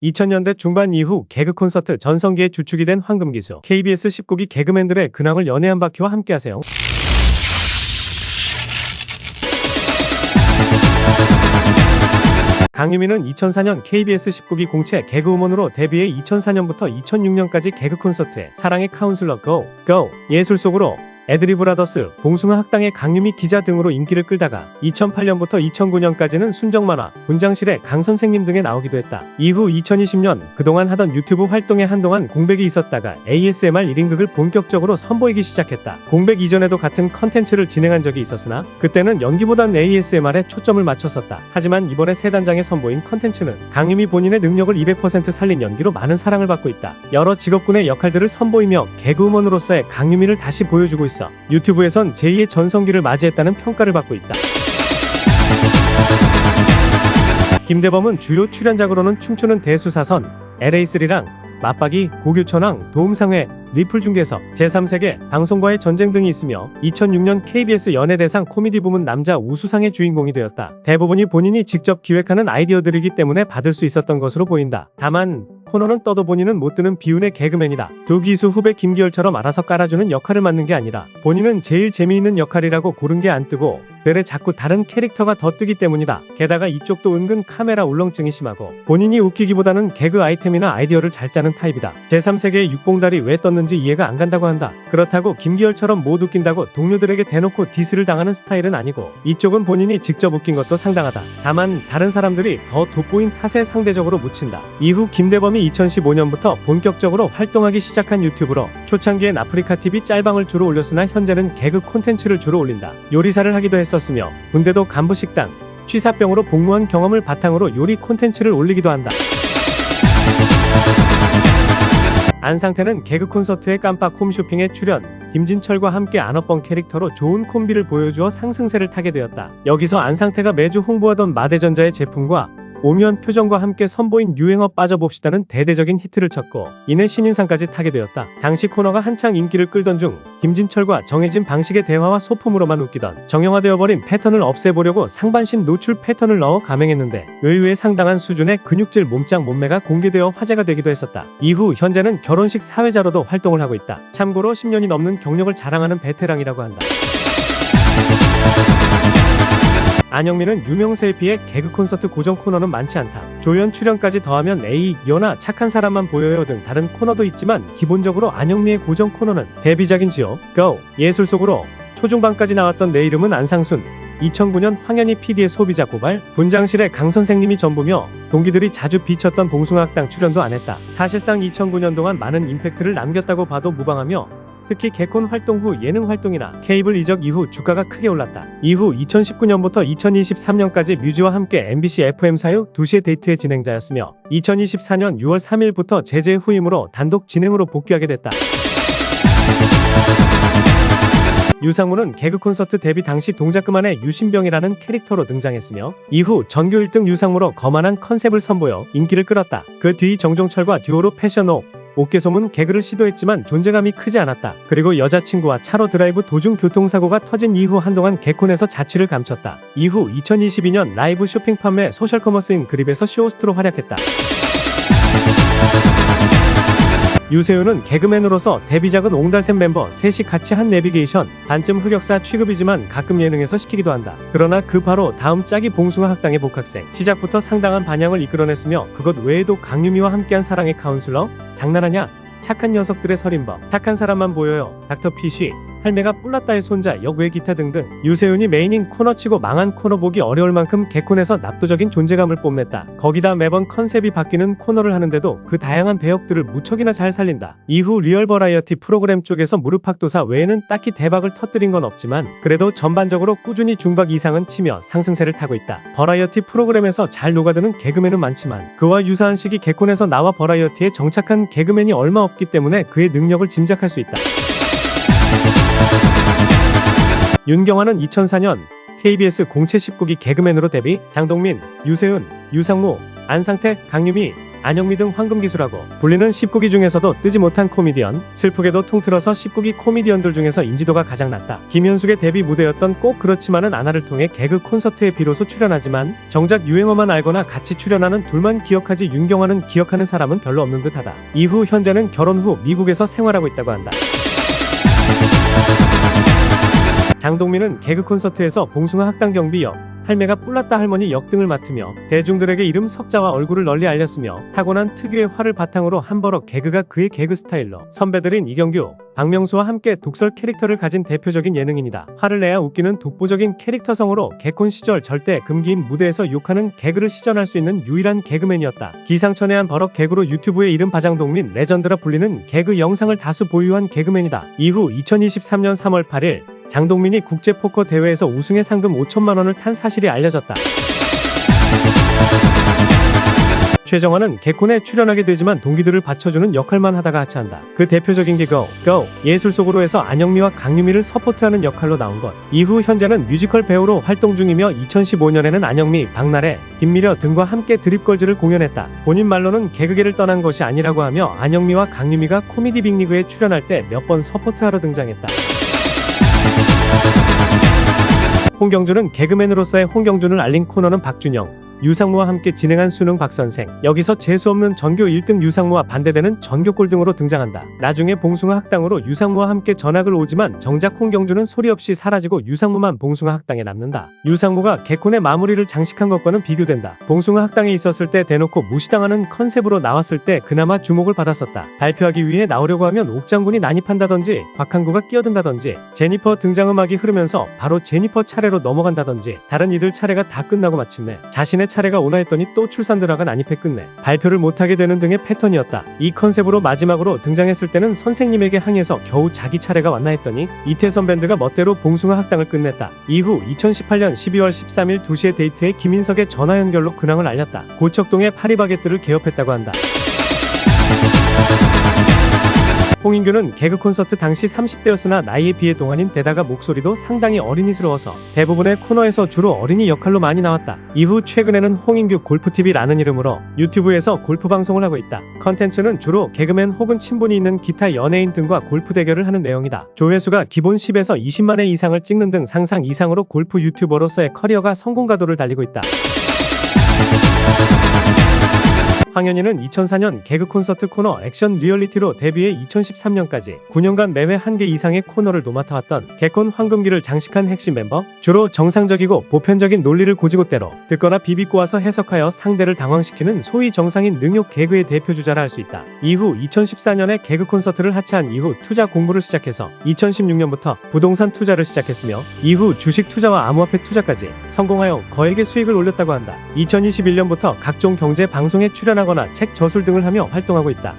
2000년대 중반 이후 개그 콘서트 전성기의 주축이 된 황금기수 KBS 19기 개그맨들의 근황을 연애 한 바퀴와 함께하세요. 강유미는 2004년 KBS 19기 공채 개그우먼으로 데뷔해 2004년부터 2006년까지 개그 콘서트에 사랑의 카운슬러 고! 예술 속으로 애드리브라더스, 봉숭아 학당의 강유미 기자 등으로 인기를 끌다가 2008년부터 2009년까지는 순정만화, 분장실의 강선생님 등에 나오기도 했다. 이후 2020년 그동안 하던 유튜브 활동에 한동안 공백이 있었다가 ASMR 1인극을 본격적으로 선보이기 시작했다. 공백 이전에도 같은 컨텐츠를 진행한 적이 있었으나 그때는 연기보단 ASMR에 초점을 맞췄었다. 하지만 이번에 새 단장에 선보인 컨텐츠는 강유미 본인의 능력을 200% 살린 연기로 많은 사랑을 받고 있다. 여러 직업군의 역할들을 선보이며 개그우먼으로서의 강유미를 다시 보여주고 있어 유튜브에선 제2의 전성기를 맞이했다는 평가를 받고 있다. 김대범은 주요 출연작으로는 춤추는 대수사선, LA3랑 맞박이, 고교천왕, 도움상회, 리플중개석, 제3세계, 방송과의 전쟁 등이 있으며 2006년 KBS 연예대상 코미디 부문 남자 우수상의 주인공이 되었다. 대부분이 본인이 직접 기획하는 아이디어들이기 때문에 받을 수 있었던 것으로 보인다. 다만 코너는 떠도 본인은 못 드는 비운의 개그맨이다. 두 기수 후배 김기열처럼 알아서 깔아주는 역할을 맡는 게 아니라 본인은 제일 재미있는 역할이라고 고른 게 안 뜨고 뇌에 자꾸 다른 캐릭터가 더 뜨기 때문이다. 게다가 이쪽도 은근 카메라 울렁증이 심하고 본인이 웃기기보다는 개그 아이템이나 아이디어를 잘 짜는 타입이다. 제3세계의 육봉달이 왜 떴는지 이해가 안 간다고 한다. 그렇다고 김기열처럼 못 웃긴다고 동료들에게 대놓고 디스를 당하는 스타일은 아니고 이쪽은 본인이 직접 웃긴 것도 상당하다. 다만 다른 사람들이 더 돋보인 탓에 상대적으로 묻힌다. 이후 김대범이 2015년부터 본격적으로 활동하기 시작한 유튜브로 초창기엔 아프리카TV 짤방을 주로 올렸으나 현재는 개그 콘텐츠를 주로 올린다. 요리사를 하기도 했었으며 군대도 간부식당, 취사병으로 복무한 경험을 바탕으로 요리 콘텐츠를 올리기도 한다. 안상태는 개그 콘서트의 깜빡 홈쇼핑에 출연, 김진철과 함께 안어뻥 캐릭터로 좋은 콤비를 보여주어 상승세를 타게 되었다. 여기서 안상태가 매주 홍보하던 마대전자의 제품과 오묘한 표정과 함께 선보인 유행어 빠져봅시다는 대대적인 히트를 쳤고 이내 신인상까지 타게 되었다. 당시 코너가 한창 인기를 끌던 중 김진철과 정해진 방식의 대화와 소품으로만 웃기던 정형화되어버린 패턴을 없애보려고 상반신 노출 패턴을 넣어 감행했는데 의외의 상당한 수준의 근육질 몸짱 몸매가 공개되어 화제가 되기도 했었다. 이후 현재는 결혼식 사회자로도 활동을 하고 있다. 참고로 10년이 넘는 경력을 자랑하는 베테랑이라고 한다. 안영미는 유명세에 비해 개그 콘서트 고정 코너는 많지 않다. 조연 출연까지 더하면 A, 연하, 착한 사람만 보여요 등 다른 코너도 있지만 기본적으로 안영미의 고정 코너는 데뷔작인 지오, 고! 예술 속으로 초중반까지 나왔던 내 이름은 안상순, 2009년 황현희 PD의 소비자 고발, 분장실의 강선생님이 전부며 동기들이 자주 비쳤던 봉숭아학당 출연도 안 했다. 사실상 2009년 동안 많은 임팩트를 남겼다고 봐도 무방하며 특히 개콘 활동 후 예능 활동이나 케이블 이적 이후 주가가 크게 올랐다. 이후 2019년부터 2023년까지 뮤지와 함께 MBC FM 사유 2시의 데이트의 진행자였으며 2024년 6월 3일부터 제재 후임으로 단독 진행으로 복귀하게 됐다. 유상무는 개그 콘서트 데뷔 당시 동작 그만의 유신병이라는 캐릭터로 등장했으며 이후 전교 1등 유상무로 거만한 컨셉을 선보여 인기를 끌었다. 그 뒤 정종철과 듀오로 패션옥, 옥계소문 개그를 시도했지만 존재감이 크지 않았다. 그리고 여자친구와 차로 드라이브 도중 교통사고가 터진 이후 한동안 개콘에서 자취를 감췄다. 이후 2022년 라이브 쇼핑 판매 소셜커머스인 그립에서 쇼호스트로 활약했다. 유세윤은 개그맨으로서 데뷔작은 옹달샘 멤버 셋이 같이 한 내비게이션, 반쯤 흑역사 취급이지만 가끔 예능에서 시키기도 한다. 그러나 그 바로 다음 짝이 봉숭아 학당의 복학생, 시작부터 상당한 반향을 이끌어냈으며 그것 외에도 강유미와 함께한 사랑의 카운슬러, 장난하냐, 착한 녀석들의 설인법, 착한 사람만 보여요, 닥터 피쉬, 할매가 뿔났다의 손자, 역외 기타 등등 유세윤이 메인인 코너치고 망한 코너 보기 어려울 만큼 개콘에서 압도적인 존재감을 뽐냈다. 거기다 매번 컨셉이 바뀌는 코너를 하는데도 그 다양한 배역들을 무척이나 잘 살린다. 이후 리얼 버라이어티 프로그램 쪽에서 무릎팍도사 외에는 딱히 대박을 터뜨린 건 없지만 그래도 전반적으로 꾸준히 중박 이상은 치며 상승세를 타고 있다. 버라이어티 프로그램에서 잘 녹아드는 개그맨은 많지만 그와 유사한 시기 개콘에서 나와 버라이어티에 정착한 개그맨이 얼마 없기 때문에 그의 능력을 짐작할 수 있다. 윤경화는 2004년 KBS 공채 19기 개그맨으로 데뷔, 장동민, 유세윤, 유상무, 안상태, 강유미, 안영미 등 황금기수라고 불리는 10국이 중에서도 뜨지 못한 코미디언, 슬프게도 통틀어서 10국이 코미디언들 중에서 인지도가 가장 낮다. 김현숙의 데뷔 무대였던 꼭 그렇지만은 않아를 통해 개그 콘서트에 비로소 출연하지만 정작 유행어만 알거나 같이 출연하는 둘만 기억하지 윤경화는 기억하는 사람은 별로 없는 듯하다. 이후 현재는 결혼 후 미국에서 생활하고 있다고 한다. 장동민은 개그 콘서트에서 봉숭아 학당 경비 역, 할매가 뿔났다 할머니 역 등을 맡으며 대중들에게 이름 석자와 얼굴을 널리 알렸으며 타고난 특유의 화를 바탕으로 한버럭 개그가 그의 개그 스타일로 선배들인 이경규, 박명수와 함께 독설 캐릭터를 가진 대표적인 예능인이다. 화를 내야 웃기는 독보적인 캐릭터성으로 개콘 시절 절대 금기인 무대에서 욕하는 개그를 시전할 수 있는 유일한 개그맨이었다. 기상천외한 버럭 개그로 유튜브에 이름 바장동민 레전드라 불리는 개그 영상을 다수 보유한 개그맨이다. 이후 2023년 3월 8일 장동민이 국제포커 대회에서 우승해 상금 5천만 원을 탄 사실이 알려졌다. 최정화는 개콘에 출연하게 되지만 동기들을 받쳐주는 역할만 하다가 하차한다. 그 대표적인 게 Go! 예술 속으로에서 안영미와 강유미를 서포트하는 역할로 나온 것. 이후 현재는 뮤지컬 배우로 활동 중이며 2015년에는 안영미, 박나래, 김미려 등과 함께 드립걸즈를 공연했다. 본인 말로는 개그계를 떠난 것이 아니라고 하며 안영미와 강유미가 코미디 빅리그에 출연할 때 몇 번 서포트하러 등장했다. 홍경준은 개그맨으로서의 홍경준을 알린 코너는 박준영, 유상무와 함께 진행한 수능 박선생. 여기서 재수없는 전교 1등 유상무와 반대되는 전교꼴 등으로 등장한다. 나중에 봉숭아 학당으로 유상무와 함께 전학을 오지만 정작 홍경준은 소리 없이 사라지고 유상무만 봉숭아 학당에 남는다. 유상무가 개콘의 마무리를 장식한 것과는 비교된다. 봉숭아 학당에 있었을 때 대놓고 무시당하는 컨셉으로 나왔을 때 그나마 주목을 받았었다. 발표하기 위해 나오려고 하면 옥장군이 난입한다든지 곽한구가 끼어든다든지 제니퍼 등장음악이 흐르면서 바로 제니퍼 차례로 넘어간다든지 다른 이들 차례가 다 끝나고 마침내 자신의 차례가 오나 했더니 또 출산들아가 난입해 끝내 발표를 못하게 되는 등의 패턴이었다. 이 컨셉으로 마지막으로 등장했을 때는 선생님에게 항의해서 겨우 자기 차례가 왔나 했더니 이태선 밴드가 멋대로 봉숭아 학당을 끝냈다. 이후 2018년 12월 13일 2시에 데이트에 김인석의 전화 연결로 근황을 알렸다. 고척동의 파리바게뜨를 개업했다고 한다. 홍인규는 개그 콘서트 당시 30대였으나 나이에 비해 동안인 데다가 목소리도 상당히 어린이스러워서 대부분의 코너에서 주로 어린이 역할로 많이 나왔다. 이후 최근에는 홍인규 골프TV라는 이름으로 유튜브에서 골프 방송을 하고 있다. 컨텐츠는 주로 개그맨 혹은 친분이 있는 기타 연예인 등과 골프 대결을 하는 내용이다. 조회수가 기본 10에서 20만 회 이상을 찍는 등 상상 이상으로 골프 유튜버로서의 커리어가 성공 가도를 달리고 있다. 황현희는 2004년 개그 콘서트 코너 액션 리얼리티로 데뷔해 2013년까지 9년간 매회 1개 이상의 코너를 도맡아왔던 개콘 황금기를 장식한 핵심 멤버. 주로 정상적이고 보편적인 논리를 고지고대로 듣거나 비비꼬아서 해석하여 상대를 당황시키는 소위 정상인 능욕 개그의 대표주자라 할 수 있다. 이후 2014년에 개그 콘서트를 하차한 이후 투자 공부를 시작해서 2016년부터 부동산 투자를 시작했으며 이후 주식 투자와 암호화폐 투자까지 성공하여 거액의 수익을 올렸다고 한다. 2021년부터 각종 경제 방송에 출연하거나 책 저술 등을 하며 활동하고 있다.